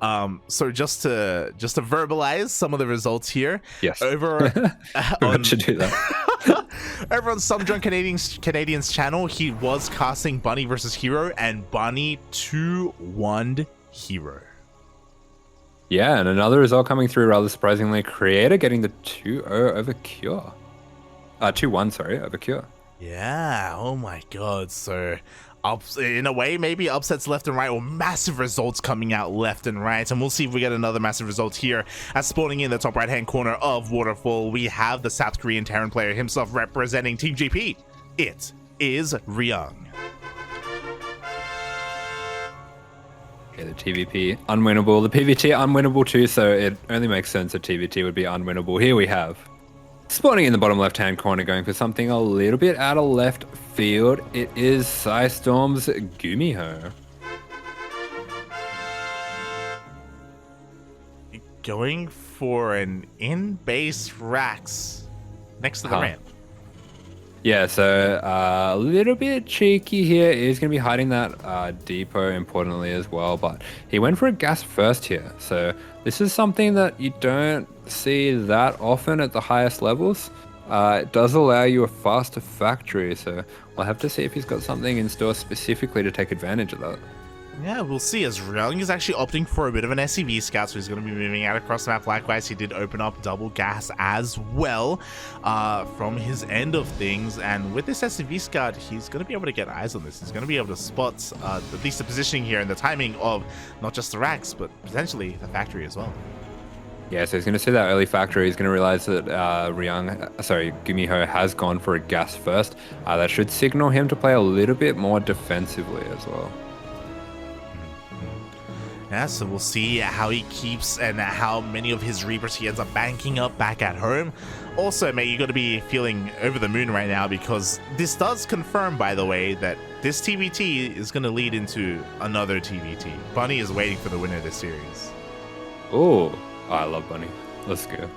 So just to verbalize some of the results here. Yes. Over on, to do that. Over on some drunk Canadian's channel, he was casting Bunny versus Hero, and Bunny 2-1'd Hero. Yeah, and another result coming through rather surprisingly. Creator getting the 2-0 over Cure. 2-1, sorry, over Cure. Yeah, oh my god. So in a way, maybe upsets left and right, or massive results coming out left and right. And we'll see if we get another massive result here. As spawning in the top right hand corner of Waterfall, we have the South Korean Terran player himself representing Team GP. It is Ryung. Okay, the TVP unwinnable, the PVT unwinnable too, so it only makes sense that TVT would be unwinnable. Here we have spawning in the bottom left hand corner, going for something a little bit out of left field. It is Psystorm's GuMiho. Going for an in-base Rax next to the ramp. Yeah, so a little bit cheeky here. He's going to be hiding that depot importantly as well, but he went for a gas first here. So this is something that you don't see that often at the highest levels. It does allow you a faster factory, so we'll have to see if he's got something in store specifically to take advantage of that. Yeah, we'll see, as Ryung is actually opting for a bit of an SCV scout, so he's going to be moving out across the map. Likewise, he did open up double gas as well from his end of things, and with this SCV scout, he's going to be able to get eyes on this. He's going to be able to spot at least the positioning here and the timing of not just the racks, but potentially the factory as well. Yeah, so he's going to see that early factory. He's going to realize that GuMiho has gone for a gas first. That should signal him to play a little bit more defensively as well. Yeah, so we'll see how he keeps and how many of his Reapers he ends up banking up back at home. Also, mate, you got to be feeling over the moon right now, because this does confirm, by the way, that this TvT is going to lead into another TvT. Bunny is waiting for the winner of this series. Oh, I love Bunny. Let's go.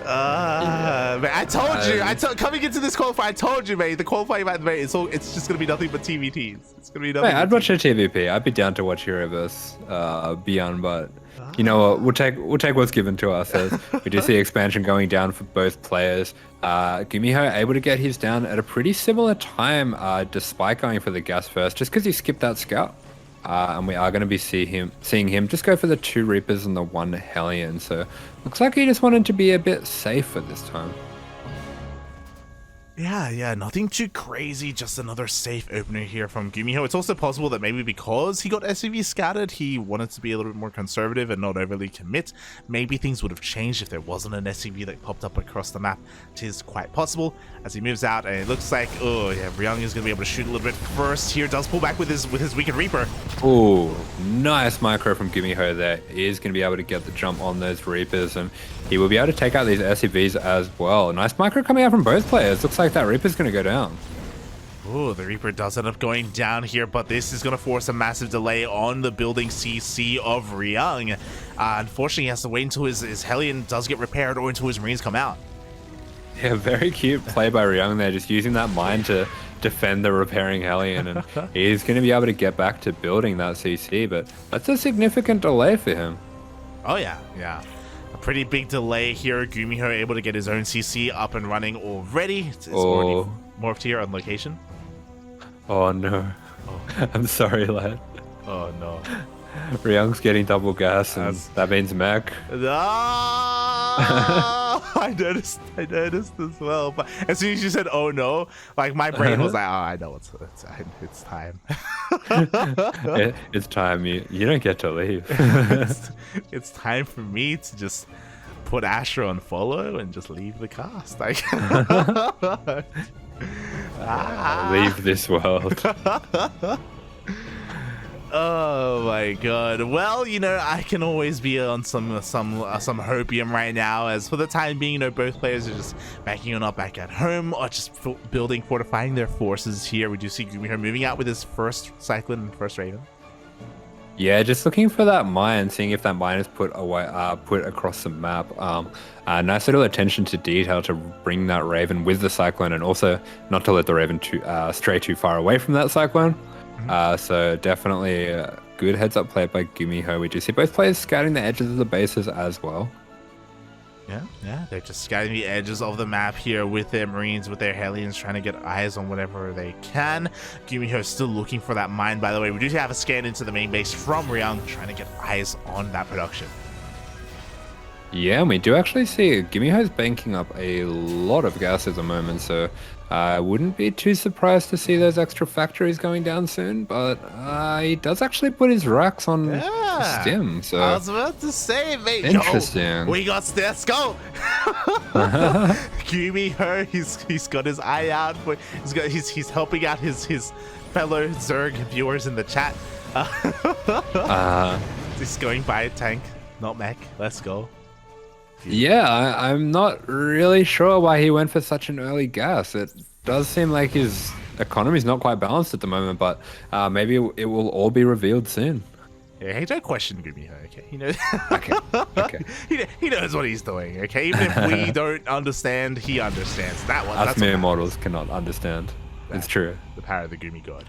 Man, I told you. Coming into this qualifier, I told you, mate. The qualifying, mate, it's just gonna be nothing but TvTs. It's gonna be nothing. Hey, I'd watch a TVP. I'd be down to watch Heroverse beyond, but you know what? We'll take what's given to us. As we do see expansion going down for both players. GuMiho able to get his down at a pretty similar time, despite going for the gas first, just because he skipped that scout. And we are going to be seeing him just go for the 2 Reapers and the 1 Hellion. So looks like he just wanted to be a bit safer this time. Yeah, nothing too crazy, just another safe opener here from GuMiho. It's also possible that maybe because he got SCV scattered, he wanted to be a little bit more conservative and not overly commit. Maybe things would have changed if there wasn't an SCV that popped up across the map. It is quite possible as he moves out, and it looks like, oh yeah, Ryung is going to be able to shoot a little bit first here. Does pull back with his Wicked Reaper. Oh, nice micro from GuMiho there. He is going to be able to get the jump on those Reapers, and he will be able to take out these SCVs as well. Nice micro coming out from both players. Looks like that Reaper's going to go down. Oh, the Reaper does end up going down here, but this is going to force a massive delay on the building CC of Ryung. Unfortunately, he has to wait until his Hellion does get repaired or until his Marines come out. Yeah, very cute play by Ryung there, just using that mine to defend the repairing Hellion, and he's going to be able to get back to building that CC, but that's a significant delay for him. Oh yeah. A pretty big delay here. GuMiho able to get his own CC up and running already. It's already morphed here on location. Oh no. Oh. I'm sorry, lad. Oh no. Ryung's getting double gas, and that means mech. No! I noticed as well. But as soon as you said, "Oh no," like my brain was like, "Oh, I know it's time." It's time. You don't get to leave. it's time for me to just put Asher on follow and just leave the cast. Like, leave this world. Oh my god. Well, you know, I can always be on some hopium right now, as for the time being, you know, both players are just backing on up back at home or just fortifying their forces here. We do see GuMiho moving out with his first Cyclone and first Raven. Yeah, just looking for that mine, seeing if that mine is put across the map. Nice little attention to detail to bring that Raven with the Cyclone, and also not to let the Raven stray too far away from that Cyclone. So definitely a good heads-up play by GuMiho. We do see both players scouting the edges of the bases as well. Yeah, they're just scouting the edges of the map here with their Marines, with their Hellions, trying to get eyes on whatever they can. GuMiho still looking for that mine, by the way. We do have a scan into the main base from Ryung, trying to get eyes on that production. Yeah, and we do actually see GuMiho's banking up a lot of gas at the moment, so I wouldn't be too surprised to see those extra factories going down soon, but he does actually put his racks on stim, so... I was about to say, mate. Interesting. Yo, we got... Let's go! GuMiho, he's got his eye out. He's helping out his fellow Zerg viewers in the chat. He's going by a tank, not mech. Let's go. Yeah, I'm not really sure why he went for such an early gas. It does seem like his economy's not quite balanced at the moment, but maybe it will all be revealed soon. Yeah, hey, don't question GuMiho, okay? He knows. Okay. He knows what he's doing, okay? Even if we don't understand, he understands. Us mere mortals cannot understand. It's true. The power of the Gumi God.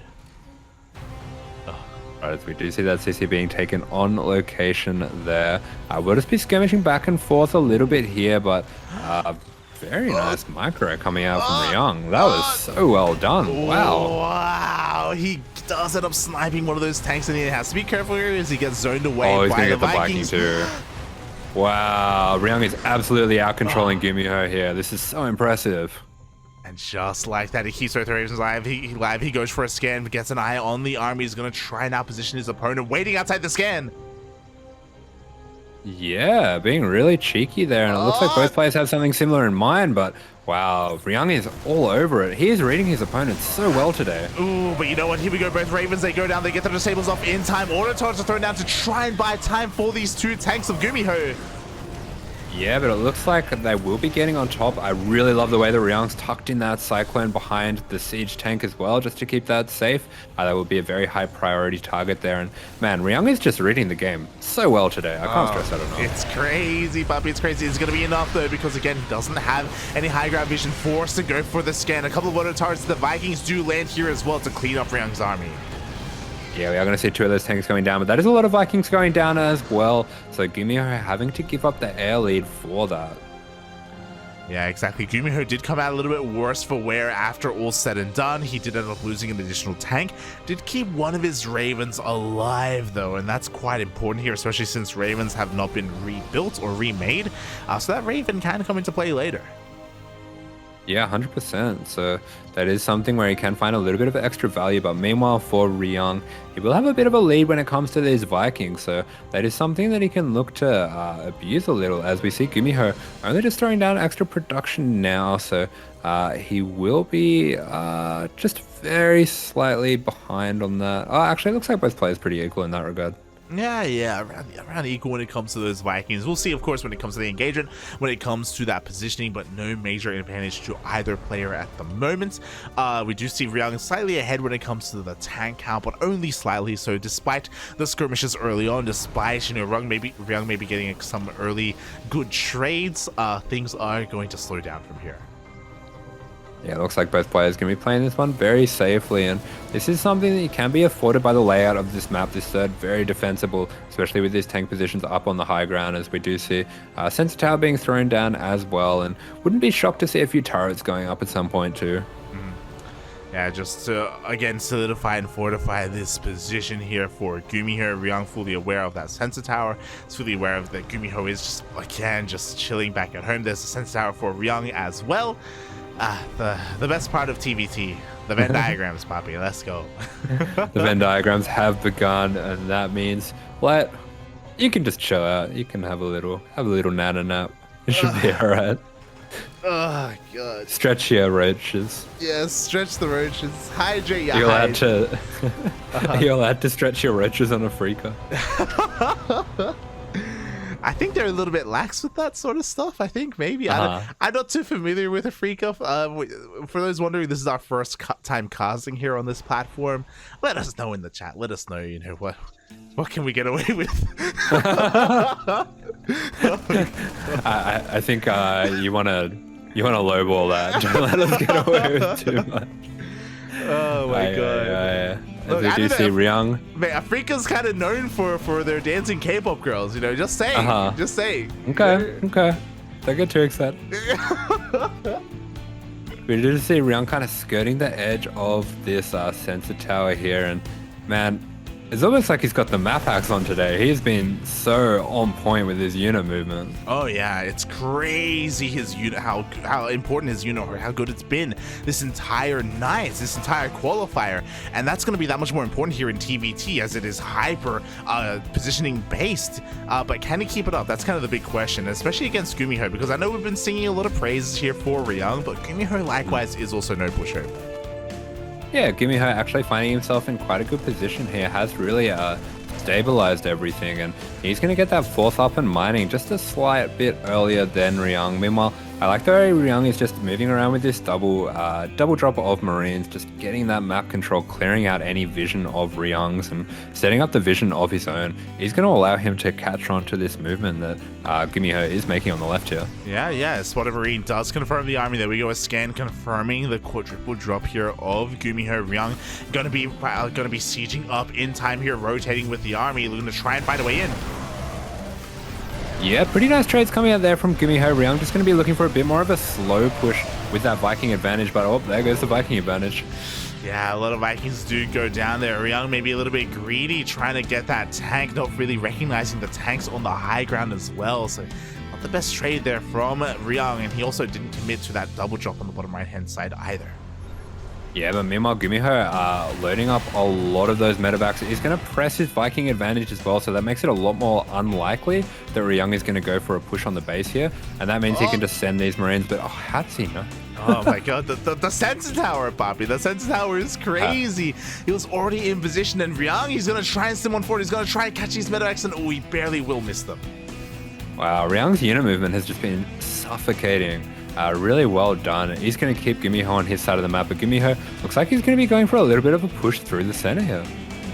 Right, as we do see that CC being taken on location there. We'll just be skirmishing back and forth a little bit here, but very nice micro coming out from Ryung. That was so well done. Wow. Wow. He does end up sniping one of those tanks, and he has to be careful here as he gets zoned away he's by gonna the get the Vikings. Viking too. Wow, Ryung is absolutely out controlling GuMiho here. This is so impressive. And just like that, he keeps both Ravens alive. He goes for a scan, but gets an eye on the army. He's going to try and outposition his opponent, waiting outside the scan. Yeah, being really cheeky there, and it looks like both players have something similar in mind, but wow, Ryung is all over it. He is reading his opponent so well today. Ooh, but you know what? Here we go. Both Ravens, they go down. They get the disables off in time. Auto charges are thrown down to try and buy time for these two tanks of GuMiho. Yeah, but it looks like they will be getting on top. I really love the way that Ryung's tucked in that Cyclone behind the siege tank as well, just to keep that safe. That will be a very high priority target there. And man, Ryung is just reading the game so well today. I can't stress that enough. It's crazy, puppy. It's crazy. It's going to be enough, though, because, again, he doesn't have any high ground vision, forced to go for the scan. A couple of auto targets. The Vikings do land here as well to clean up Ryung's army. Yeah, we are going to see two of those tanks going down, but that is a lot of Vikings going down as well. So GuMiho having to give up the air lead for that. Yeah, exactly. GuMiho did come out a little bit worse for wear after all said and done. He did end up losing an additional tank. Did keep one of his Ravens alive, though, and that's quite important here, especially since Ravens have not been rebuilt or remade. So that Raven can come into play later. Yeah, 100%. So that is something where he can find a little bit of extra value. But meanwhile, for Ryung, he will have a bit of a lead when it comes to these Vikings. So that is something that he can look to abuse a little, as we see GuMiho only just throwing down extra production now. So he will be just very slightly behind on that. Oh, actually, it looks like both players pretty equal in that regard. Yeah, around equal when it comes to those Vikings. We'll see, of course, when it comes to the engagement, when it comes to that positioning, but no major advantage to either player at the moment. We do see Ryung slightly ahead when it comes to the tank count, but only slightly. So despite the skirmishes early on, despite, Ryung maybe getting some early good trades, things are going to slow down from here. Yeah, it looks like both players can be playing this one very safely, and this is something that can be afforded by the layout of this map. This third, very defensible, especially with these tank positions up on the high ground, as we do see sensor tower being thrown down as well, and wouldn't be shocked to see a few turrets going up at some point too. Yeah, just to, again, solidify and fortify this position here for GuMiho. Ryung fully aware of that sensor tower. He's fully aware of that GuMiho is just, again, just chilling back at home. There's a sensor tower for Ryung as well. The best part of TvT, the Venn diagrams, Poppy. Let's go. The Venn diagrams have begun, and that means, what? You can just chill out. You can have a little nana nap. It should be alright. Oh god. Stretch your roaches. Yes, stretch the roaches. Hydrate your You're allowed to stretch your roaches on Afreeca. I think they're a little bit lax with that sort of stuff. I think maybe. I'm not too familiar with Afreeca. For those wondering, this is our first time casting here on this platform. Let us know in the chat. Let us know, what can we get away with? I think you want to lowball that. Don't let us get away with too much. Oh my god. Yeah. As we do see Ryung. Man, Africa's kind of known for their dancing K-pop girls, you know, just saying. Just saying. Okay, okay. Don't get too excited. We do see Ryung kind of skirting the edge of this sensor tower here, and man, it's almost like he's got the map hacks on today. He's been so on point with his unit movement. Oh yeah, it's crazy his unit, how important his unit or how good it's been this entire night, this entire qualifier, and that's going to be that much more important here in TvT as it is hyper positioning based. But can he keep it up? That's kind of the big question, especially against GuMiho, because I know we've been singing a lot of praises here for Ryung, but GuMiho likewise is also no pushover. Yeah, GuMiho actually finding himself in quite a good position here, has really stabilized everything, and he's going to get that fourth up and mining just a slight bit earlier than Ryung. Meanwhile, I like the way Ryung is just moving around with this double drop of Marines, just getting that map control, clearing out any vision of Ryung's and setting up the vision of his own. He's going to allow him to catch on to this movement that GuMiho is making on the left here. Yeah, Spot Marine does confirm the army. There we go, a scan confirming the quadruple drop here of GuMiho. Ryung gonna be sieging up in time here, rotating with the army, looking to try and find a way in. Yeah, pretty nice trades coming out there from GuMiho. Ryung just going to be looking for a bit more of a slow push with that Viking advantage, but oh, there goes the Viking advantage. Yeah, a lot of Vikings do go down there. Ryung maybe a little bit greedy, trying to get that tank, not really recognizing the tanks on the high ground as well. So not the best trade there from Ryung, and he also didn't commit to that double drop on the bottom right-hand side either. Yeah, but meanwhile, GuMiho loading up a lot of those medevacs. He's going to press his Viking advantage as well, so that makes it a lot more unlikely that Ryung is going to go for a push on the base here, and that means he can just send these Marines, but how does he know? Oh my god, the sensor tower, Poppy. The sensor tower is crazy. He was already in position, and Ryung, he's going to try and sim on forward. He's going to try and catch these medevacs, and oh, he barely will miss them. Wow, Ryung's unit movement has just been suffocating. Really well done. He's going to keep GuMiho on his side of the map, but GuMiho looks like he's going to be going for a little bit of a push through the center here.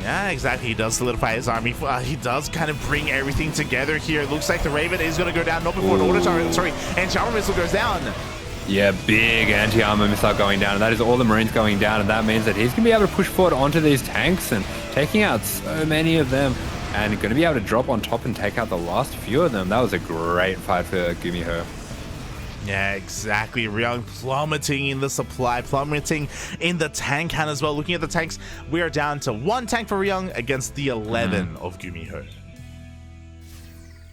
Yeah, exactly. He does solidify his army. He does kind of bring everything together here. It looks like the Raven is going to go down, not before an order turret. Sorry, anti-armor missile goes down. Yeah, big anti-armor missile going down, and that is all the Marines going down, and that means that he's going to be able to push forward onto these tanks and taking out so many of them, and going to be able to drop on top and take out the last few of them. That was a great fight for GuMiho. Yeah, exactly. Ryung plummeting in the supply, plummeting in the tank count as well. Looking at the tanks, we are down to 1 tank for Ryung against the 11 of GuMiho.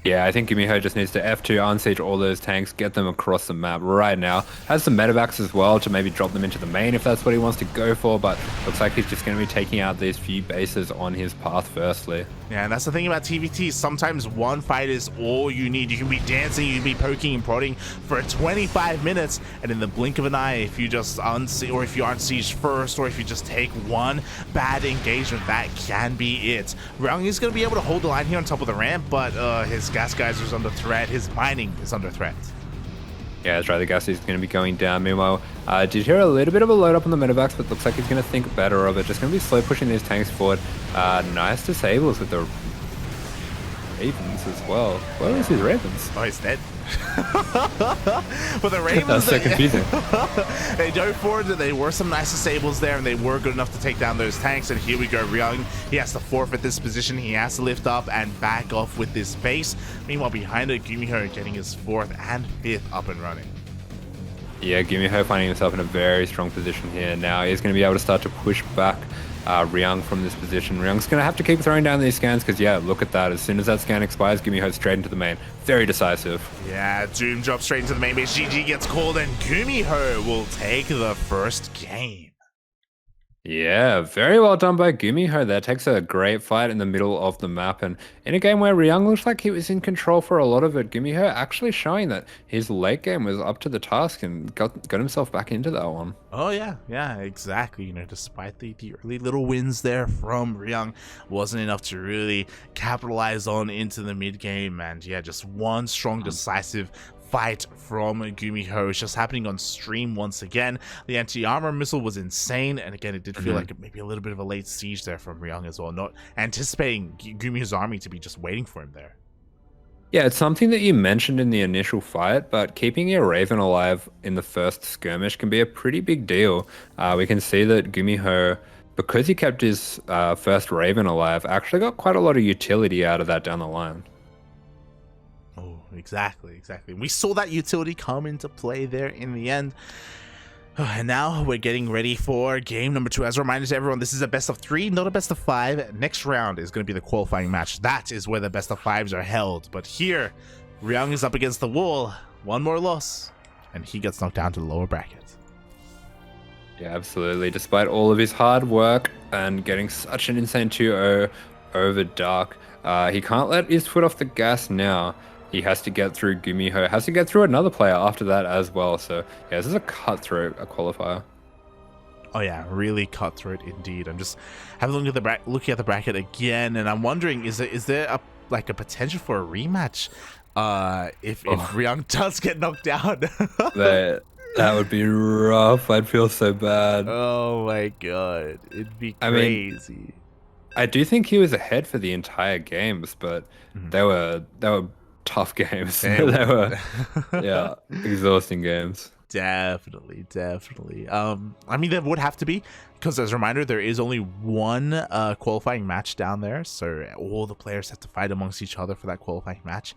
Yeah, I think GuMiho just needs to F2 unsiege all those tanks, get them across the map right now. Has some medevacs as well to maybe drop them into the main if that's what he wants to go for, but looks like he's just going to be taking out these few bases on his path firstly. Yeah, and that's the thing about TvT. Sometimes one fight is all you need. You can be dancing, you can be poking and prodding for 25 minutes, and in the blink of an eye, if you just or if you aren't sieged first, or if you just take one bad engagement, that can be it. Ryung is going to be able to hold the line here on top of the ramp, but his gas geyser is under threat. His mining is under threat. Yeah, that's right. The gas is going to be going down. Meanwhile, did hear a little bit of a load up on the medevacs, but looks like he's going to think better of it. Just going to be slow pushing these tanks forward. Nice disables with the Ravens as well. Where is his Ravens? Oh, he's dead. But the Ravens, that's so confusing. They dove forward. There were some nice disables there, and they were good enough to take down those tanks. And here we go, Ryung. He has to forfeit this position. He has to lift up and back off with this base. Meanwhile, behind it, GuMiho getting his 4th and 5th up and running. Yeah, GuMiho finding himself in a very strong position here. Now he's going to be able to start to push back Ryung from this position. Ryung's going to have to keep throwing down these scans because, yeah, look at that. As soon as that scan expires, GuMiho straight into the main. Very decisive. Yeah, Doom drops straight into the main base. GG gets called, and GuMiho will take the first game. Yeah, very well done by GuMiho there. Takes a great fight in the middle of the map, and in a game where Ryung looks like he was in control for a lot of it, GuMiho actually showing that his late game was up to the task and got himself back into that one. Oh yeah, exactly. You know, despite the early little wins there from Ryung, wasn't enough to really capitalize on into the mid game, and yeah, just one strong, decisive fight from GuMiho. It's just happening on stream once again. The anti-armor missile was insane, and again, it did feel like maybe a little bit of a late siege there from Ryung as well, not anticipating GuMiho's army to be just waiting for him there. Yeah, it's something that you mentioned in the initial fight, but keeping your Raven alive in the first skirmish can be a pretty big deal. We can see that GuMiho because he kept his first Raven alive, actually got quite a lot of utility out of that down the line. Oh, exactly. We saw that utility come into play there in the end. And now we're getting ready for game number 2. As a reminder to everyone, this is a best of 3, not a best of 5. Next round is going to be the qualifying match. That is where the best of 5s are held. But here, Ryung is up against the wall. One more loss, and he gets knocked down to the lower bracket. Yeah, absolutely. Despite all of his hard work and getting such an insane 2-0 over Dark, he can't let his foot off the gas now. He has to get through GuMiho, has to get through another player after that as well. So yeah, this is a cutthroat qualifier. Oh yeah, really cutthroat indeed. I'm just having a look at the looking at the bracket again, and I'm wondering, is there a potential for a rematch? If Ryung does get knocked down, that would be rough. I'd feel so bad. Oh my god, it'd be crazy. I do think he was ahead for the entire games, but they were tough games. They were yeah, exhausting games. Definitely. I mean, there would have to be, because as a reminder, there is only one qualifying match down there, so all the players have to fight amongst each other for that qualifying match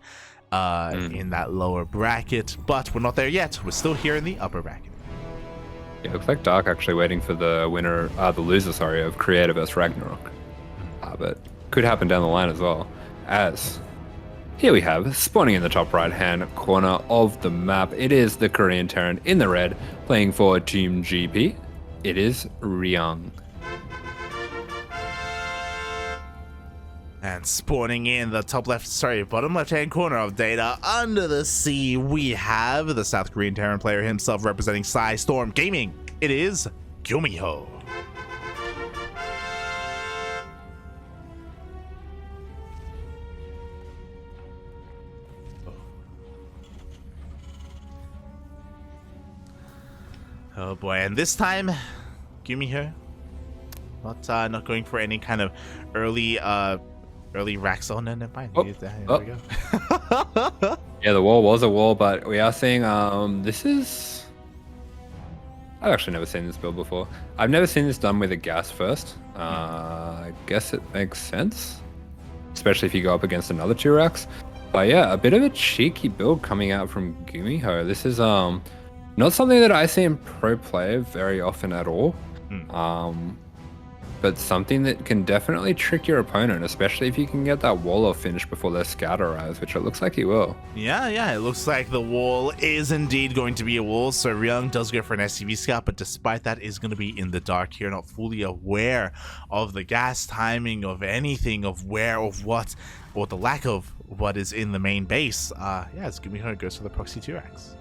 in that lower bracket. But we're not there yet. We're still here in the upper bracket. Yeah, it looks like Dark actually waiting for the winner, the loser, sorry, of Creator vs Ragnarok. But could happen down the line as well. As here we have, spawning in the top right-hand corner of the map, it is the Korean Terran in the red, playing for Team GP. It is Ryung. And spawning in the bottom left-hand corner of data under the sea, we have the South Korean Terran player himself representing Storm Gaming. It is GuMiho. Oh boy, and this time, GuMiho not going for any kind of early racks on, and fine. There we go. Yeah, the wall was a wall, but we are seeing this is. I've actually never seen this build before. I've never seen this done with a gas first. I guess it makes sense, especially if you go up against another 2 racks. But yeah, a bit of a cheeky build coming out from GuMiho. This is not something that I see in pro play very often at all, but something that can definitely trick your opponent, especially if you can get that wall off finish before their scout arrives, which it looks like he will. Yeah, it looks like the wall is indeed going to be a wall, so Ryung does go for an SCV scout, but despite that is going to be in the dark here, not fully aware of the gas timing, of anything, of where, of what, or the lack of what is in the main base. As GuMiho goes for the proxy 2 racks.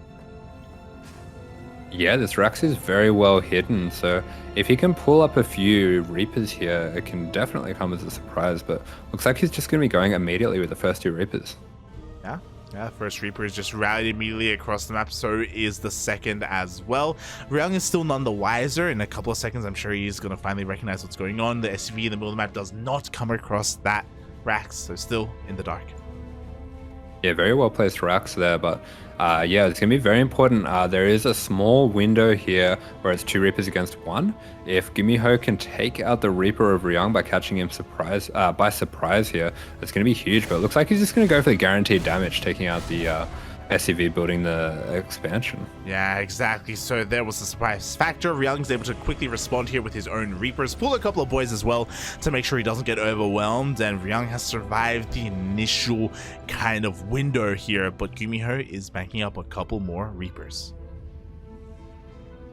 Yeah, this Rax is very well hidden, so if he can pull up a few Reapers here, it can definitely come as a surprise, but looks like he's just going to be going immediately with the first 2 Reapers. Yeah, first Reaper is just rallied immediately across the map, so is the second as well. Ryung is still none the wiser. In a couple of seconds, I'm sure he's going to finally recognize what's going on. The SCV in the middle of the map does not come across that Rax, so still in the dark. Yeah, very well placed Rax there, but yeah, it's going to be very important. There is a small window here where it's 2 Reapers against 1. If GuMiho can take out the Reaper of Ryung by catching him by surprise here, it's going to be huge, but it looks like he's just going to go for the guaranteed damage, taking out the SCV building the expansion. Yeah, exactly. So there was the surprise factor. Ryung's able to quickly respond here with his own Reapers, pull a couple of boys as well to make sure he doesn't get overwhelmed, and Ryung has survived the initial kind of window here, but GuMiho is banking up a couple more Reapers.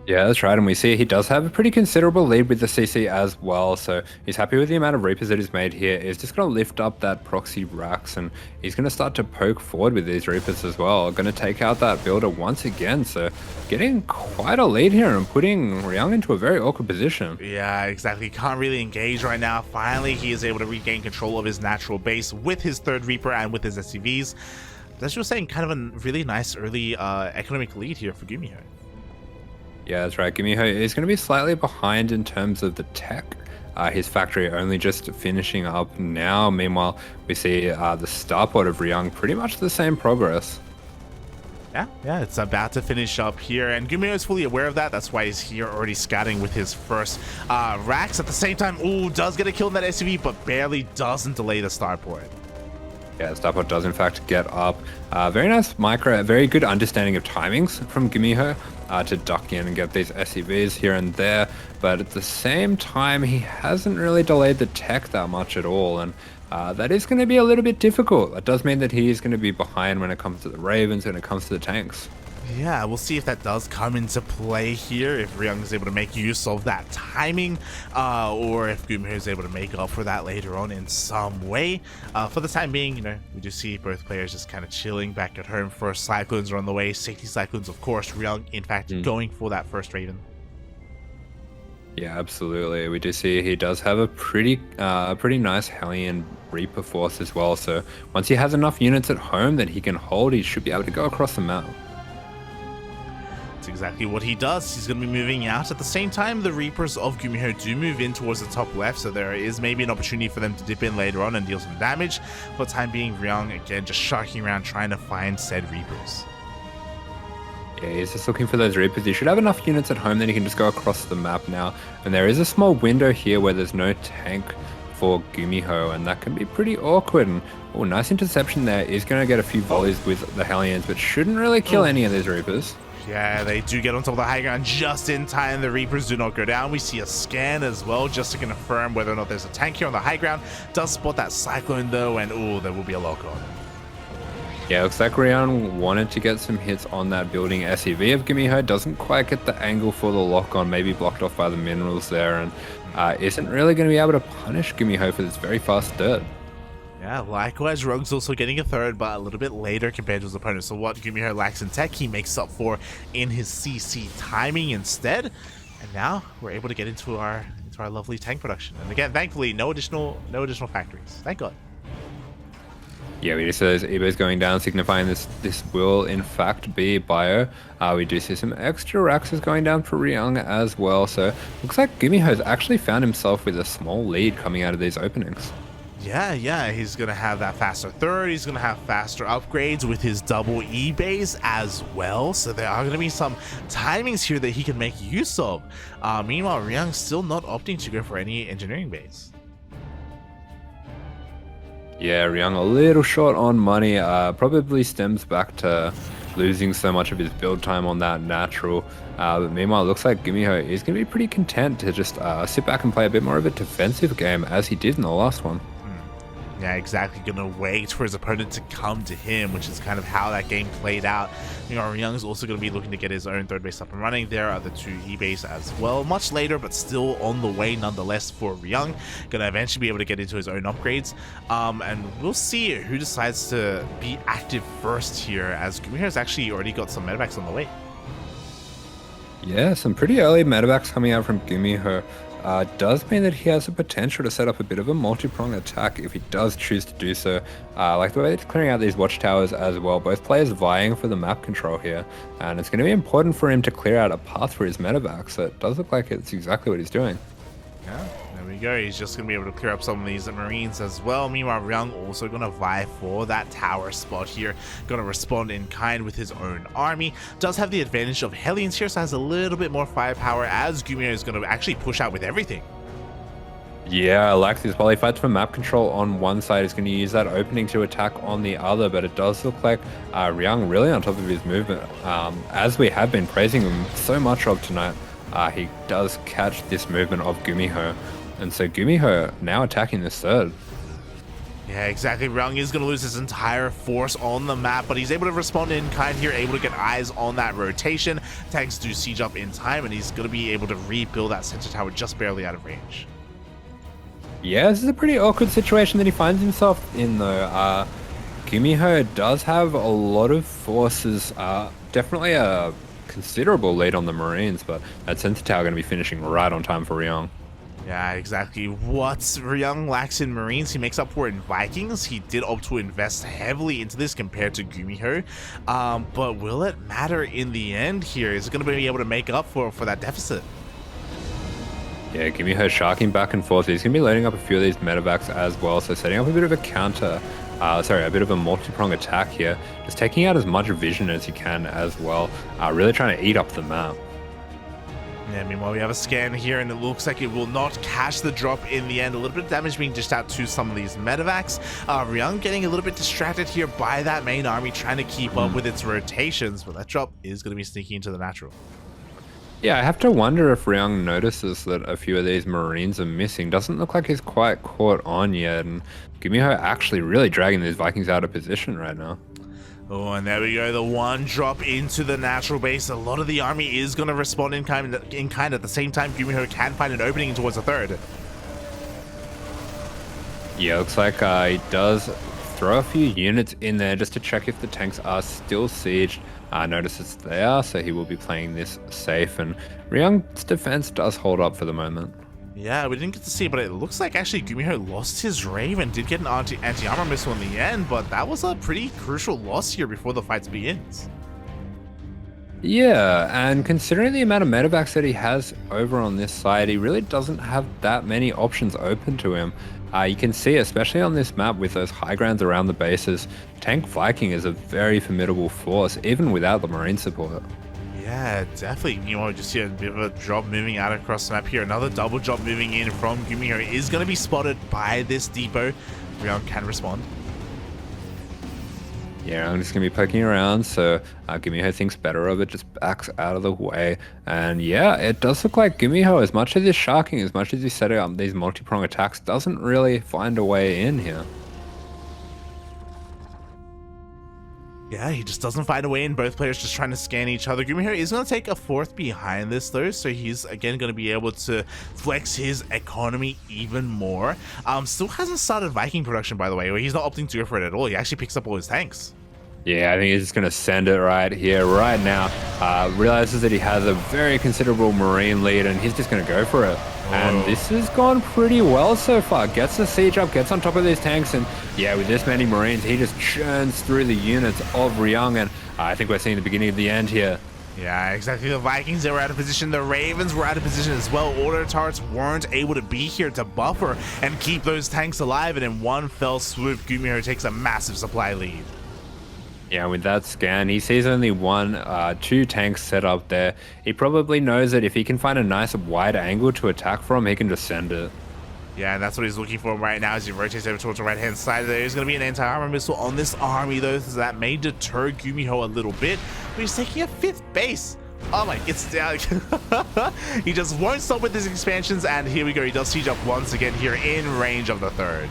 Yeah, that's right, and we see he does have a pretty considerable lead with the CC as well, so he's happy with the amount of Reapers that he's made here. He's just going to lift up that proxy Rax, and he's going to start to poke forward with these Reapers as well. Going to take out that builder once again, so getting quite a lead here and putting Ryung into a very awkward position. Yeah, exactly. Can't really engage right now. Finally, he is able to regain control of his natural base with his 3rd Reaper and with his SCVs. That's just saying, kind of a really nice early economic lead here for GuMiho. Yeah, that's right. GuMiho is going to be slightly behind in terms of the tech. His factory only just finishing up now. Meanwhile, we see the starport of Ryung pretty much the same progress. Yeah, it's about to finish up here, and GuMiho is fully aware of that. That's why he's here already scouting with his first racks. At the same time, ooh, does get a kill in that SUV, but barely doesn't delay the starport. Yeah, starport does in fact get up. Very nice micro, very good understanding of timings from GuMiho to duck in and get these SUVs here and there. But at the same time, he hasn't really delayed the tech that much at all, and that is going to be a little bit difficult. That does mean that he is going to be behind when it comes to the Ravens, when it comes to the tanks. Yeah, we'll see if that does come into play here, if Ryung is able to make use of that timing, or if GuMiho is able to make up for that later on in some way. For the time being, you know, we do see both players just kind of chilling back at home. First Cyclones are on the way, safety Cyclones, of course. Ryung, in fact, going for that first Raven. Yeah, absolutely. We do see he does have a pretty nice Hellion Reaper force as well. So once he has enough units at home that he can hold, he should be able to go across the map. That's exactly what he does. He's going to be moving out. At the same time, the Reapers of GuMiho do move in towards the top left, so there is maybe an opportunity for them to dip in later on and deal some damage. For the time being, Ryung, again, just sharking around trying to find said Reapers. Yeah, he's just looking for those Reapers. He should have enough units at home that he can just go across the map now. And there is a small window here where there's no tank for GuMiho, and that can be pretty awkward. And oh, nice interception there. He's going to get a few volleys with the Hellions, but shouldn't really kill any of these Reapers. Yeah, they do get on top of the high ground just in time. The Reapers do not go down. We see a scan as well just to confirm whether or not there's a tank here on the high ground. Does spot that Cyclone though, and oh, there will be a lock on. Yeah, looks like Ryung wanted to get some hits on that building SUV of GuMiho. Doesn't quite get the angle for the lock on, maybe blocked off by the minerals there, and isn't really going to be able to punish GuMiho for this very fast dirt. Yeah, likewise, Ryung's also getting a third, but a little bit later compared to his opponent. So what GuMiho lacks in tech, he makes up for in his CC timing instead. And now we're able to get into our lovely tank production. And again, thankfully, no additional factories. Thank God. Yeah, we just see those EBOs going down, signifying this will in fact be bio. We do see some extra Raxes going down for Ryung as well. So looks like GuMiho has actually found himself with a small lead coming out of these openings. Yeah, he's going to have that faster third. He's going to have faster upgrades with his double E-base as well. So there are going to be some timings here that he can make use of. Meanwhile, Ryung still not opting to go for any engineering base. Yeah, Ryung a little short on money. Probably stems back to losing so much of his build time on that natural. But meanwhile, it looks like GuMiho is going to be pretty content to just sit back and play a bit more of a defensive game as he did in the last one. Yeah, exactly. Gonna wait for his opponent to come to him, which is kind of how that game played out. You know, Ryung's also gonna be looking to get his own third base up and running. There are the two E-base as well, much later, but still on the way nonetheless for Ryung. Gonna eventually be able to get into his own upgrades. And we'll see who decides to be active first here, as GuMiho's actually already got some medevacs on the way. Yeah, some pretty early medevacs coming out from GuMiho. Does mean that he has the potential to set up a bit of a multi-pronged attack if he does choose to do so. Like the way he's clearing out these watchtowers as well. Both players vying for the map control here, and it's going to be important for him to clear out a path for his medevac, so it does look like it's exactly what he's doing. Yeah, there we go. He's just going to be able to clear up some of these Marines as well. Meanwhile, Ryung also going to vie for that tower spot here. Going to respond in kind with his own army. Does have the advantage of Hellions here, so has a little bit more firepower as GuMiho is going to actually push out with everything. Yeah, I like this. While he fights for map control on one side, he's going to use that opening to attack on the other, but it does look like Ryung really on top of his movement. As we have been praising him so much of tonight, he does catch this movement of GuMiho, and so GuMiho now attacking this third. Yeah, exactly. Ryung is going to lose his entire force on the map, but he's able to respond in kind here, able to get eyes on that rotation. Tanks do siege up in time, and he's going to be able to rebuild that center tower just barely out of range. Yeah, this is a pretty awkward situation that he finds himself in, though. GuMiho does have a lot of forces, definitely a considerable lead on the Marines, but that center tower going to be finishing right on time for Ryung. Yeah, exactly. What Ryung lacks in Marines, he makes up for in Vikings. He did opt to invest heavily into this compared to GuMiho. But will it matter in the end here? Is it going to be able to make up for that deficit? Yeah, GuMiho sharking back and forth. He's going to be loading up a few of these medevacs as well, so setting up a bit of a counter sorry, a bit of a multi-prong attack here. Just taking out as much vision as you can as well. Really trying to eat up the map. Yeah, meanwhile, we have a scan here, and it looks like it will not catch the drop in the end. A little bit of damage being dished out to some of these medevacs. Ryung getting a little bit distracted here by that main army, trying to keep up with its rotations, but that drop is going to be sneaking into the natural. Yeah, I have to wonder if Ryung notices that a few of these Marines are missing. Doesn't look like he's quite caught on yet, and GuMiho actually really dragging these Vikings out of position right now. Oh, and there we go, the one drop into the natural base. A lot of the army is going to respond in kind. At the same time, GuMiho can find an opening towards the third. Yeah, looks like he does throw a few units in there just to check if the tanks are still sieged. Notices they are, so he will be playing this safe, and Ryung's defense does hold up for the moment. Yeah, we didn't get to see it, but it looks like actually GuMiho lost his Raven, did get an anti-armor missile in the end, but that was a pretty crucial loss here before the fight begins. Yeah, and considering the amount of medevacs that he has over on this side, he really doesn't have that many options open to him. You can see, especially on this map with those high grounds around the bases, Tank Viking is a very formidable force, even without the Marine support. Yeah, definitely. You know, just see a bit of a drop moving out across the map here. Another double drop moving in from GuMiho is going to be spotted by this depot. Ryung can respond. Yeah, I'm just going to be poking around, so GuMiho thinks better of it, just backs out of the way. And yeah, it does look like GuMiho, as much as he's sharking, as much as he's setting up these multi-prong attacks, doesn't really find a way in here. Yeah, he just doesn't find a way in. Both players just trying to scan each other. GuMiho is going to take a fourth behind this, though, so he's, again, going to be able to flex his economy even more. Still hasn't started Viking production, by the way, where he's not opting to go for it at all. He actually picks up all his tanks. Yeah, I think he's just going to send it right here, right now. Realizes that he has a very considerable Marine lead, and he's just going to go for it. And this has gone pretty well so far. Gets the siege up, gets on top of these tanks, and yeah, with this many Marines, he just churns through the units of Ryung, and I think we're seeing the beginning of the end here. Yeah, exactly. The Vikings, they were out of position. The Ravens were out of position as well. Auto turrets weren't able to be here to buffer and keep those tanks alive, and in one fell swoop, GuMiho takes a massive supply lead. Yeah, with that scan, he sees only two tanks set up there. He probably knows that if he can find a nice wide angle to attack from, he can just send it. Yeah, and that's what he's looking for right now as he rotates over towards the right-hand side. There's going to be an anti-armor missile on this army, though, so that may deter GuMiho a little bit. But he's taking a fifth base. Oh my, it's down. He just won't stop with his expansions, and here we go. He does siege up once again here in range of the third.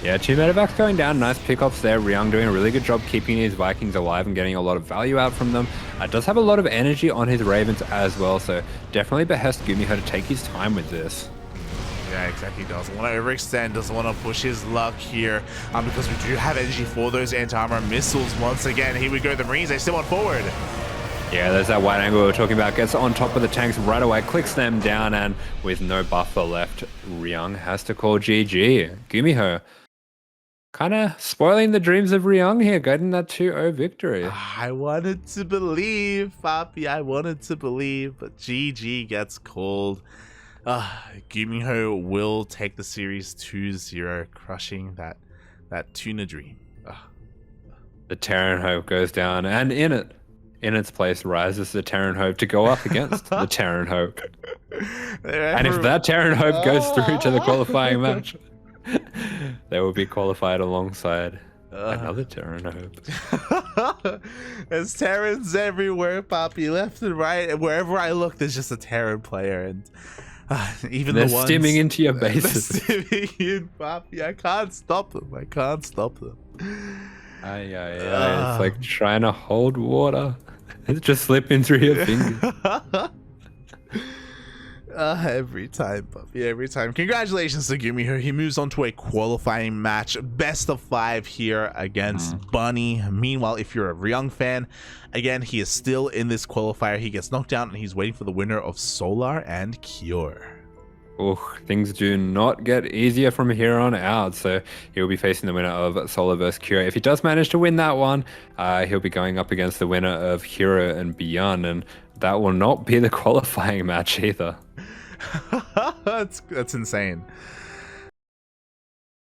Yeah, two medevacs going down. Nice pickups there. Ryung doing a really good job keeping these Vikings alive and getting a lot of value out from them. Does have a lot of energy on his Ravens as well, so definitely behest GuMiho to take his time with this. Yeah, exactly. Doesn't want to overextend, doesn't want to push his luck here, because we do have energy for those anti-armor missiles once again. Here we go. The Marines, they still on forward. Yeah, there's that wide angle we were talking about. Gets on top of the tanks right away, clicks them down, and with no buffer left, Ryung has to call GG. GuMiho kind of spoiling the dreams of Ryung here, getting that 2-0 victory. I wanted to believe, Papi. I wanted to believe, but GG gets called. GuMiho will take the series 2-0, crushing that tuna dream. The Terran Hope goes down, and in its place rises the Terran Hope to go up against the Terran Hope. And if that Terran Hope goes through to the qualifying match, they will be qualified alongside another Terran Hope. There's Terrans everywhere, Papi, left and right, and wherever I look, there's just a Terran player, and even they're the ones stimming into your bases. They're stimming in, Papi. I can't stop them. I can't stop them. It's like trying to hold water. It's just slipping through your fingers. Every time, Puppy, every time. Congratulations to GuMiho. He moves on to a qualifying match. Best of 5 here against Bunny. Meanwhile, if you're a Ryung fan, again, he is still in this qualifier. He gets knocked down and he's waiting for the winner of Solar and Cure. Oh, things do not get easier from here on out. So he'll be facing the winner of Solar vs. Cure. If he does manage to win that one, he'll be going up against the winner of Hero and Beyond. And that will not be the qualifying match either. That's insane.